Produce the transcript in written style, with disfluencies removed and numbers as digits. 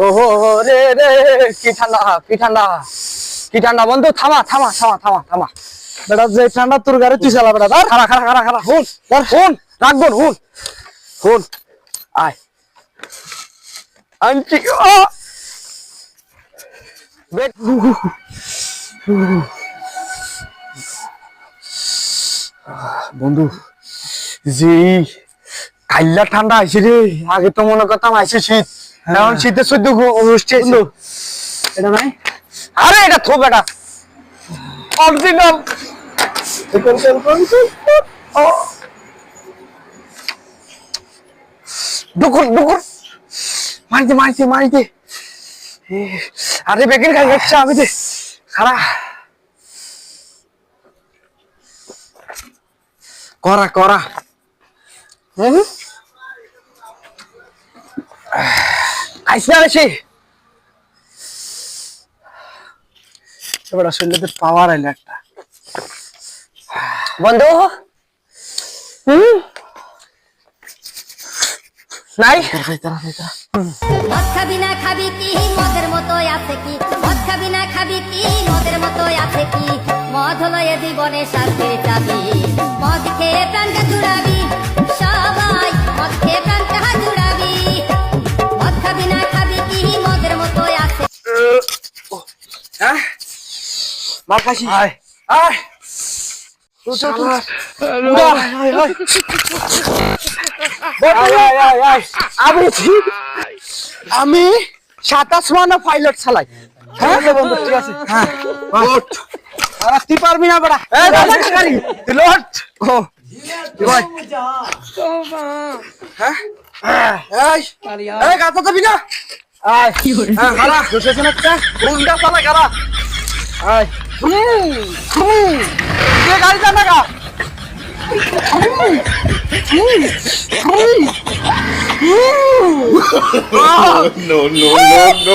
ওহো রে রে, কি ঠান্ডা কি ঠান্ডা কি ঠান্ডা। বন্ধু থামা থামা থামা থামা থামা। বেটা যে ঠান্ডা তোর গাড়ি তুই চালা বেটা ধর। খারা খারা খারা খারা, হুন হুন রাখবো, হুন হুন আয় আনছি। বন্ধু জি কাইল্লা ঠান্ডা আইছে রে। আগে তো মনে করতাম আইছে শীত, এখন শীতের সদ্য গোষ্ঠী বন্ধু এটা নাই আরে এটা থো বেটা অরিজিনাল। ডুকুর ডুকুর মারিতে মারিতে মারিতে। আরে বেকের গাড়ি যাচ্ছে আমি দে খারা করা করা। আইসে আসে বেটা শরীরে পাওয়ার আইলো একটা। বন্ধু নাই মদ খাবি না খাবি কি মদের মতো আছে কি, মদ খাবি না খাবি কি মদের মতো আছে কি, মদ হলো এ জীবনে শান্তির চাবি, মদ খেয়ে প্রাণটা জুড়াবি সবাই, মদ খেয়ে প্রাণটা জুড়াবি, মদ খাবি না খাবি কি মদের মতো আছে। হ্যাঁ মার খাসি আয় আয় আমি 27 মানে পাইলট চালাই। হ্যাঁ বন্ধু ঠিক আছে। হ্যাঁ আর তুই পারবি না বড়া। এই দাদা গাড়ি লট ও ভাই হ্যাঁ এই গাতা তো বিনা আয় হ্যাঁ খালা দুশো একটা গুন্ডা চালা খালা আয় ये गाड़ी जाना का no, no, no, no.